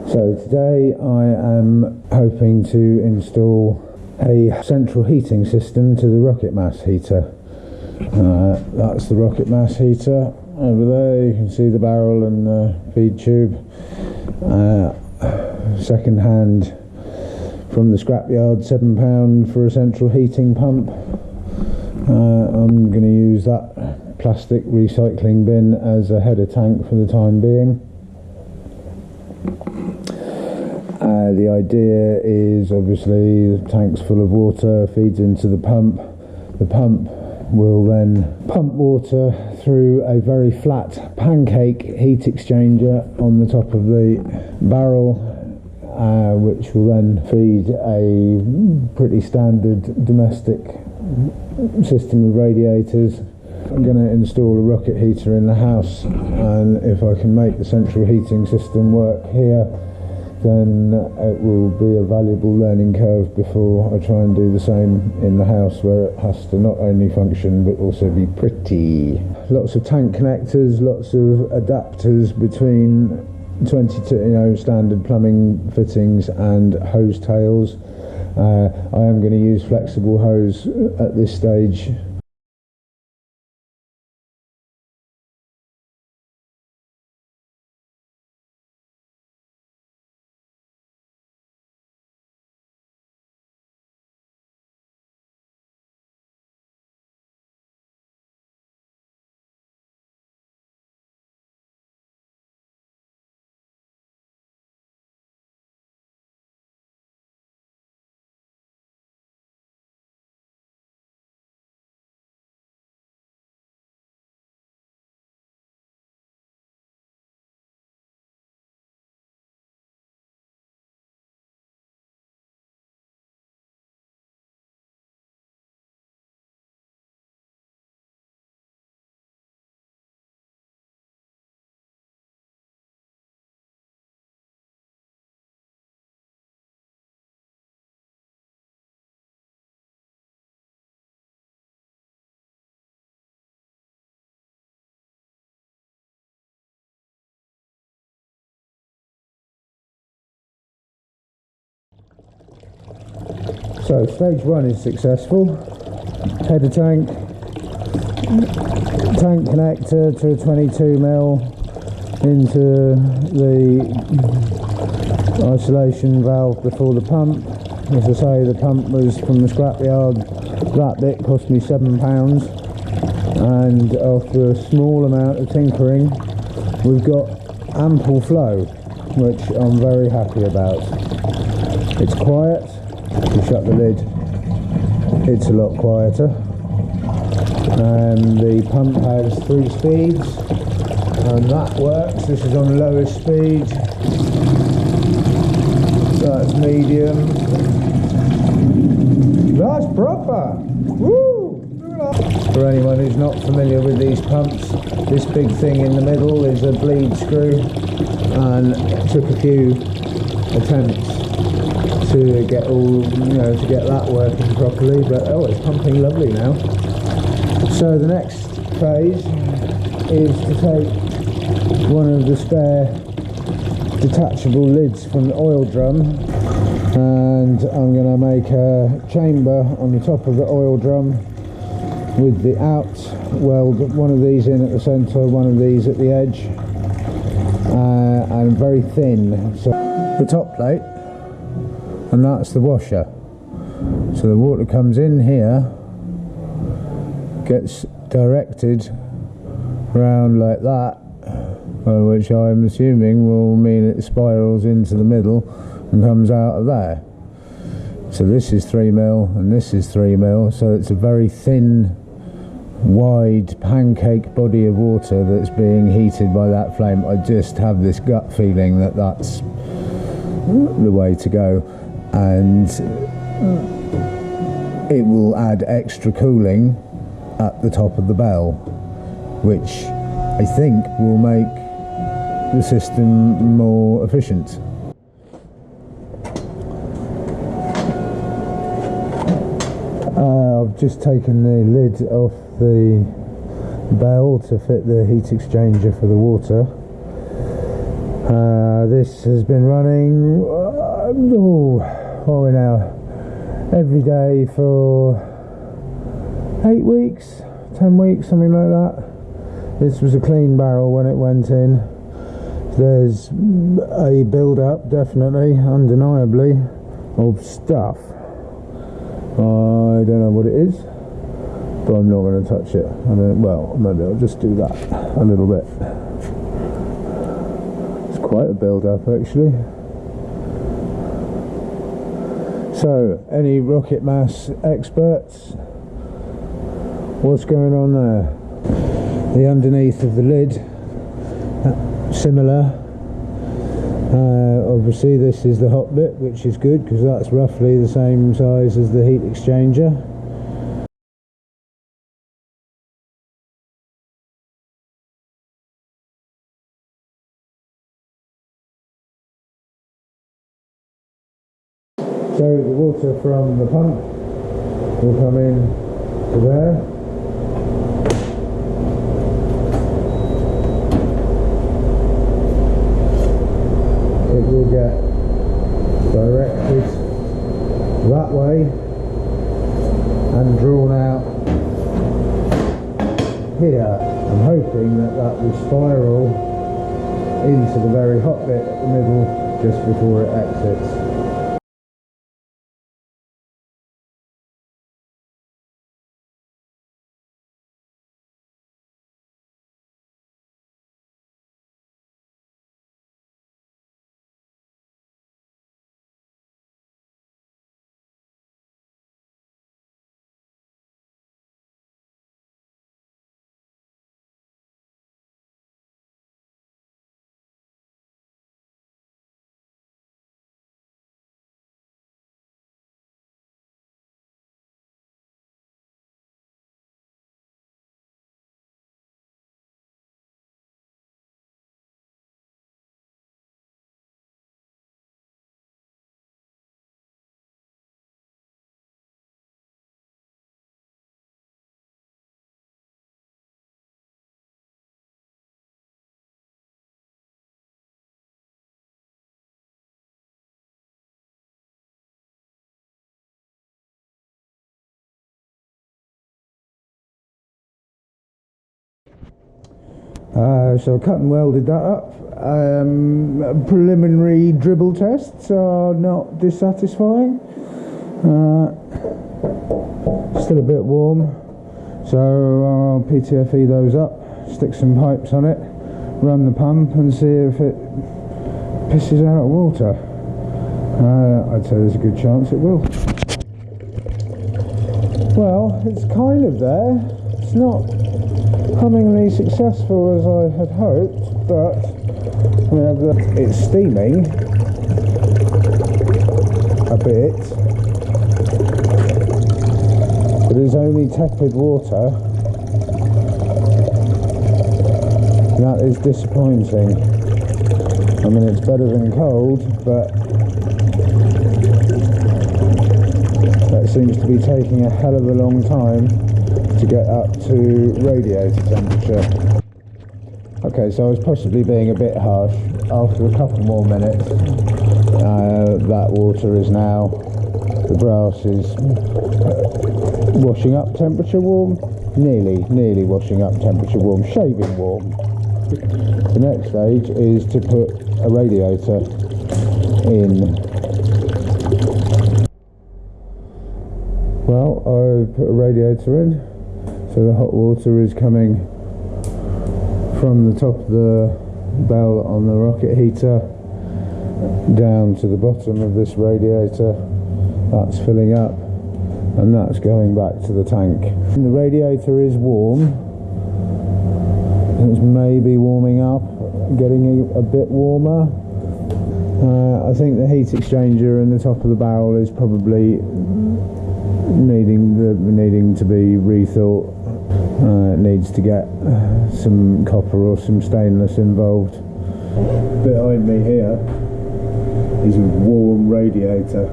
So today I am hoping to install a central heating system to the rocket mass heater. That's the rocket mass heater over there. You can see the barrel and the feed tube. Second hand from the scrapyard, £7 for a central heating pump. I'm going to use that plastic recycling bin as a header tank for the time being. The idea is obviously the tank's full of water, feeds into the pump. The pump will then pump water through a very flat pancake heat exchanger on the top of the barrel, which will then feed a pretty standard domestic system of radiators. I'm going to install a rocket heater in the house, and if I can make the central heating system work here, then it will be a valuable learning curve before I try and do the same in the house, where it has to not only function but also be pretty. Lots of tank connectors, lots of adapters between 22 standard plumbing fittings and hose tails. I am going to use flexible hose at this stage. So stage one is successful. Header tank connector to a 22mm into the isolation valve before the pump. As I say, the pump was from the scrapyard. That bit cost me £7, and after a small amount of tinkering we've got ample flow, which I'm very happy about. It's quiet. If you shut the lid, it's a lot quieter. And the pump has 3 speeds, and that works. This is on lowest speed, that's medium. That's proper! Woo! For anyone who's not familiar with these pumps, this big thing in the middle is a bleed screw, and it took a few attempts to get to get that working properly, but it's pumping lovely now. So the next phase is to take one of the spare detachable lids from the oil drum, and I'm going to make a chamber on the top of the oil drum with the out, weld one of these in at the centre, one of these at the edge, and very thin. So the top plate, and that's the washer. So the water comes in here, gets directed round like that, which I'm assuming will mean it spirals into the middle and comes out of there. So this is 3mm and this is 3mm, so it's a very thin, wide pancake body of water that's being heated by that flame. I just have this gut feeling that that's the way to go, and it will add extra cooling at the top of the bell, which I think will make the system more efficient. I've just taken the lid off the bell to fit the heat exchanger for the water, This has been running what are we now, every day for 8 weeks, 10 weeks, something like that. This was a clean barrel when it went in. There's a build-up, definitely, undeniably, of stuff. I don't know what it is, but I'm not going to touch it. Well, maybe I'll just do that a little bit. It's quite a build-up, actually. So, any rocket mass experts? What's going on there? The underneath of the lid, similar. Obviously this is the hot bit, which is good because that's roughly the same size as the heat exchanger. So the water from the pump will come in to there. It will get directed that way and drawn out here. I'm hoping that that will spiral into the very hot bit at the middle just before it exits. So I cut and welded that up. Preliminary dribble tests are not dissatisfying. Still a bit warm, so I'll PTFE those up, stick some pipes on it, run the pump and see if it pisses out water. I'd say there's a good chance it will. Well, it's kind of there. It's not hummingly successful as I had hoped, but it's steaming a bit, but it's only tepid water. That is disappointing. I mean, it's better than cold, but that seems to be taking a hell of a long time to get up to radiator temperature. Okay, so I was possibly being a bit harsh. After a couple more minutes, that water is now, the brass is washing up temperature warm, nearly washing up temperature warm, shaving warm. The next stage is to put a radiator in. Well, I've put a radiator in. So the hot water is coming from the top of the bell on the rocket heater down to the bottom of this radiator. That's filling up and that's going back to the tank. And the radiator is warm. It's maybe warming up, getting a bit warmer. I think the heat exchanger in the top of the barrel is probably needing to be rethought. It needs to get some copper or some stainless involved. Behind me here is a warm radiator.